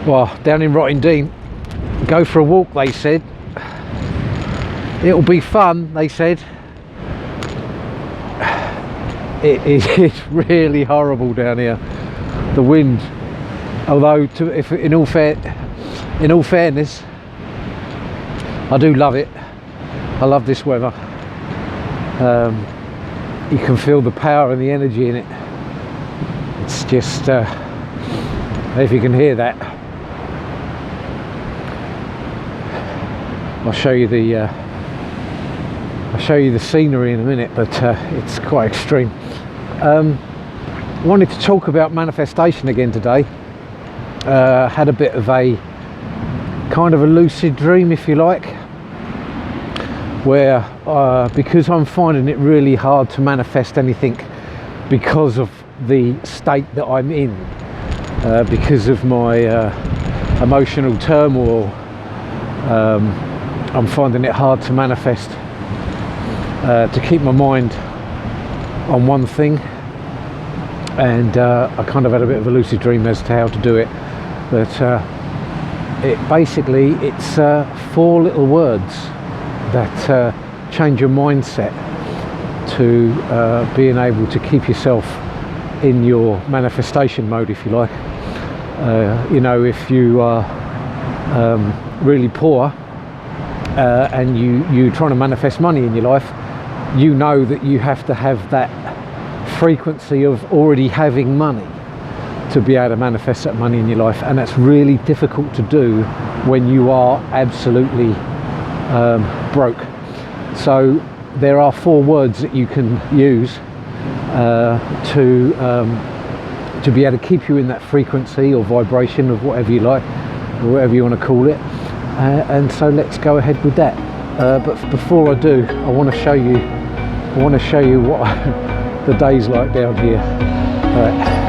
well, down in Rottingdean, go for a walk, they said. It'll be fun, they said. It is really horrible down here, the wind. Although, in all fairness, I do love it. I love this weather. You can feel the power and the energy in it. It's just, if you can hear that, I'll show you the scenery in a minute, but it's quite extreme. Wanted to talk about manifestation again today. Had a bit of a kind of a lucid dream, if you like, where because I'm finding it really hard to manifest anything because of the state that I'm in, because of my emotional turmoil. I'm finding it hard to manifest, to keep my mind on one thing, and I kind of had a bit of a lucid dream as to how to do it. But it's 4 little words that change your mindset to being able to keep yourself in your manifestation mode, if you like. You know, if you are really poor and you're trying to manifest money in your life, you know that you have to have that frequency of already having money to be able to manifest that money in your life, and that's really difficult to do when you are absolutely broke. So there are 4 words that you can use to be able to keep you in that frequency or vibration of whatever you like, or whatever you want to call it. And so let's go ahead with that. But before I do, I want to show you what the day's like down here. All right.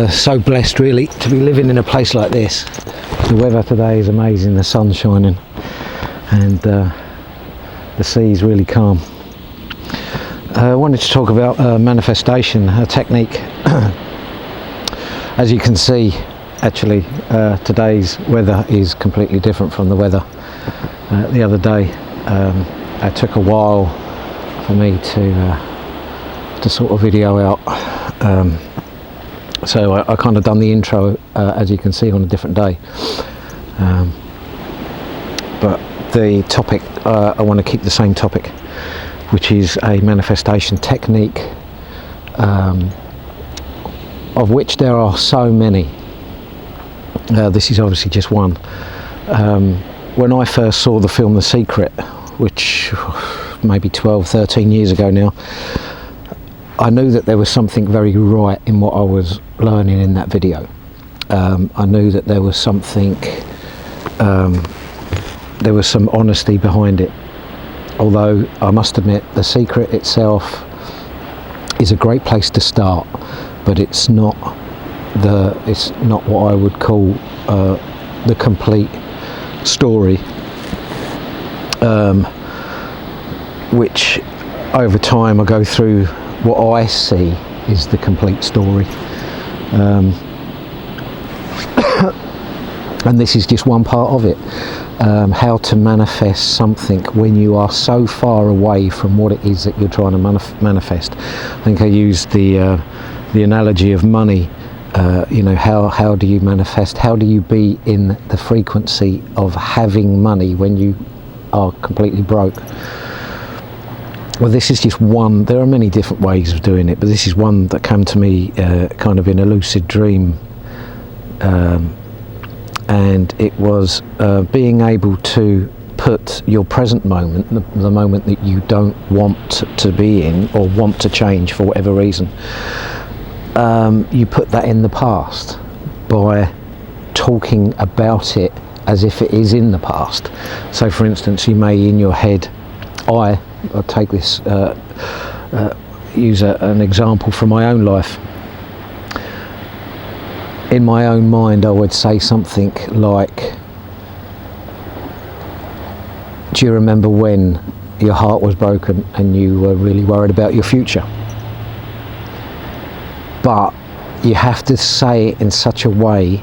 So blessed really to be living in a place like this. The weather today is amazing, the sun's shining, and the sea's really calm. I wanted to talk about manifestation, a technique. As you can see, actually today's weather is completely different from the weather the other day. It took a while for me to sort of video out. So I kind of done the intro, as you can see, on a different day. But the topic, I want to keep the same topic, which is a manifestation technique, of which there are so many. This is obviously just one. When I first saw the film The Secret, which maybe 12, 13 years ago now, I knew that there was something very right in what I was learning in that video. I knew that there was something, there was some honesty behind it. Although I must admit, The Secret itself is a great place to start, but it's not what I would call the complete story, which over time I go through what I see is the complete story. And this is just one part of it. How to manifest something when you are so far away from what it is that you're trying to manifest. I think I used the analogy of money. How do you manifest? How do you be in the frequency of having money when you are completely broke? Well, this is just one. There are many different ways of doing it, but this is one that came to me kind of in a lucid dream. And it was being able to put your present moment, the moment that you don't want to be in or want to change for whatever reason, you put that in the past by talking about it as if it is in the past. So for instance, you may in your head, I'll take this, use an example from my own life. In my own mind, I would say something like, do you remember when your heart was broken and you were really worried about your future? But you have to say it in such a way,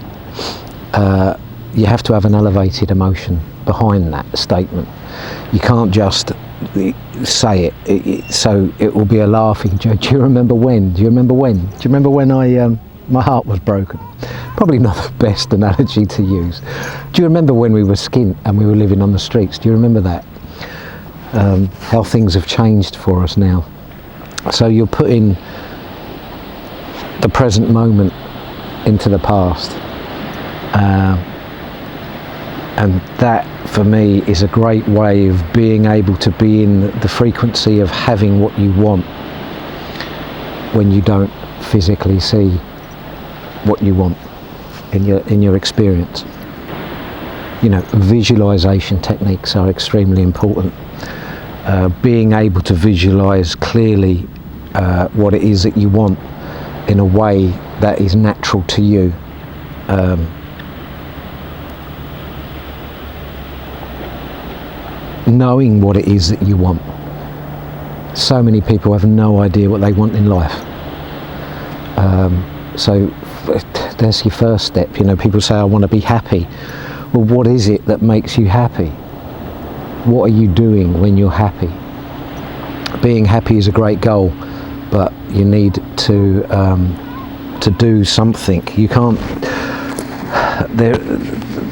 you have to have an elevated emotion behind that statement. You can't just say it so it will be a laughing joke. Do you remember when? Do you remember when? Do you remember when my heart was broken? Probably not the best analogy to use. Do you remember when we were skint and we were living on the streets? Do you remember that? How things have changed for us now. So you're putting the present moment into the past. And that, for me, is a great way of being able to be in the frequency of having what you want when you don't physically see what you want in your experience. Visualization techniques are extremely important. Being able to visualize clearly what it is that you want in a way that is natural to you. Knowing what it is that you want. So many people have no idea what they want in life. So there's your first step. People say, I want to be happy. Well, what is it that makes you happy? What are you doing when you're happy? Being happy is a great goal, but you need to do something. You can't.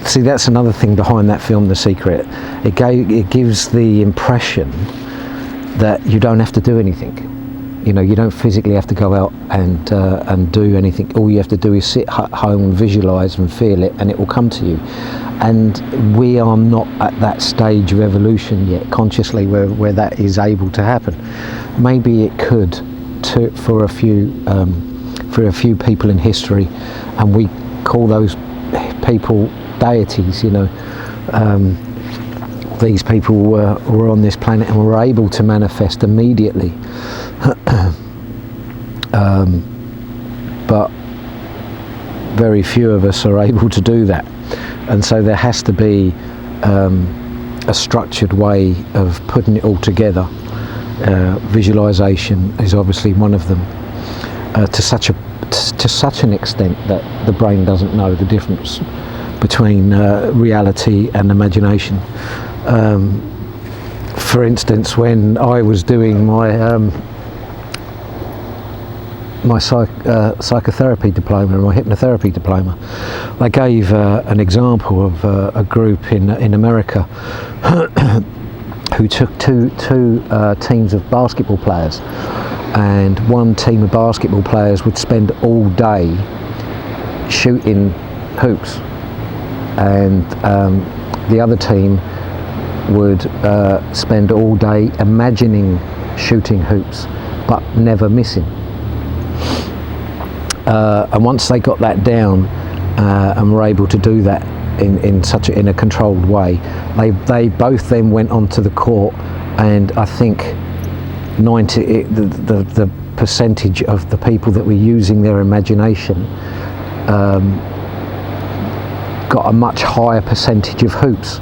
See, that's another thing behind that film, The Secret. It gives the impression that you don't have to do anything. You don't physically have to go out and do anything. All you have to do is sit home and visualize and feel it, and it will come to you. And we are not at that stage of evolution yet, consciously, where that is able to happen. Maybe it could for a few people in history, and we call those people deities. These people were on this planet and were able to manifest immediately. But very few of us are able to do that, and so there has to be a structured way of putting it all together. Visualization is obviously one of them, to such an extent that the brain doesn't know the difference between reality and imagination. For instance, when I was doing my psychotherapy diploma, my hypnotherapy diploma, I gave an example of a group in America who took two teams of basketball players, and one team of basketball players would spend all day shooting hoops, and the other team would spend all day imagining shooting hoops but never missing. And once they got that down and were able to do that in a controlled way, they both then went onto the court, and I think the percentage of the people that were using their imagination got a much higher percentage of hoops.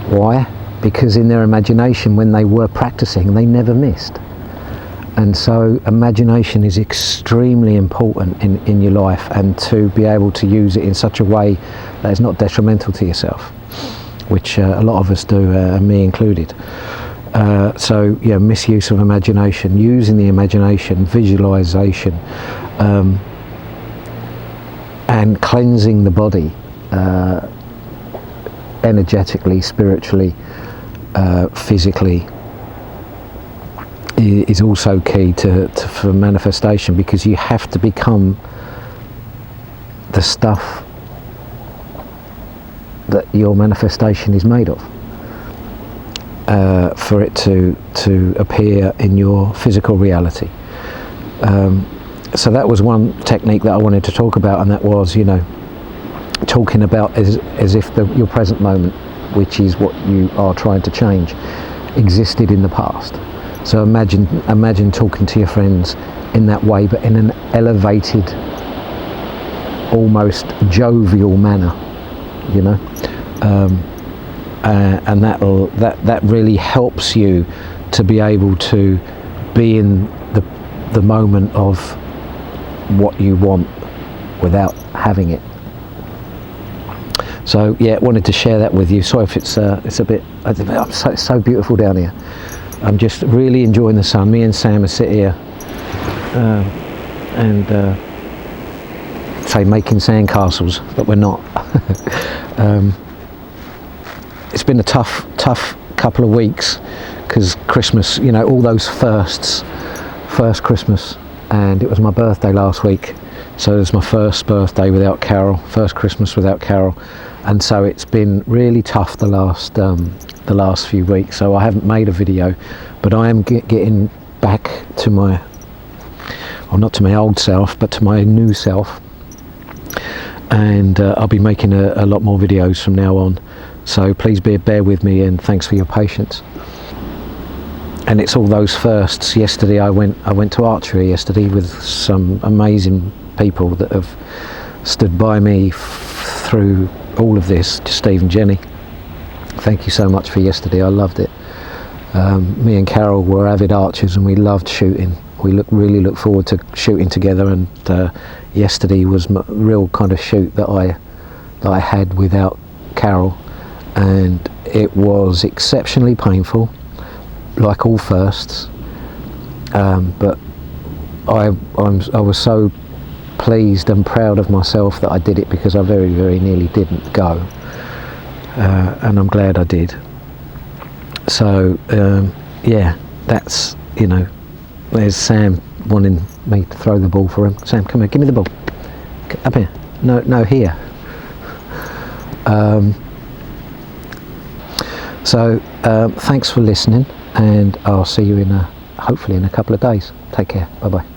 Why? Because in their imagination, when they were practicing, they never missed. And so imagination is extremely important in your life, and to be able to use it in such a way that is not detrimental to yourself, which a lot of us do, me included. So yeah, misuse of imagination, using the imagination, visualization, and cleansing the body energetically, spiritually, physically, is also key for manifestation, because you have to become the stuff that your manifestation is made of, for it to appear in your physical reality. So that was one technique that I wanted to talk about, and that was, you know, talking about as if your present moment, which is what you are trying to change, existed in the past. So imagine talking to your friends in that way, but in an elevated, almost jovial manner, you know, and that really helps you to be able to be in the moment of what you want without having it. So yeah, wanted to share that with you. Sorry if it's a bit. It's so beautiful down here. I'm just really enjoying the sun. Me and Sam are sit here and say making sandcastles, but we're not. It's been a tough couple of weeks, because Christmas, you know, all those first Christmas, and it was my birthday last week, so it was my first birthday without Carol, first Christmas without Carol, and so it's been really tough the last few weeks. So I haven't made a video, but I am getting back to my, well, not to my old self, but to my new self, and I'll be making a lot more videos from now on. So please bear with me, and thanks for your patience. And it's all those firsts. Yesterday I went to archery yesterday with some amazing people that have stood by me through all of this. Steve and Jenny, thank you so much for yesterday. I loved it. Me and Carol were avid archers, and we loved shooting. We really look forward to shooting together, and yesterday was a real kind of shoot that I had without Carol, and it was exceptionally painful, like all firsts, but I was so pleased and proud of myself that I did it, because I very nearly didn't go, and I'm glad I did. So yeah, that's, you know, there's Sam wanting me to throw the ball for him. Sam, come here, give me the ball. Up here. No, here. So thanks for listening, and I'll see you hopefully in a couple of days. Take care. Bye bye.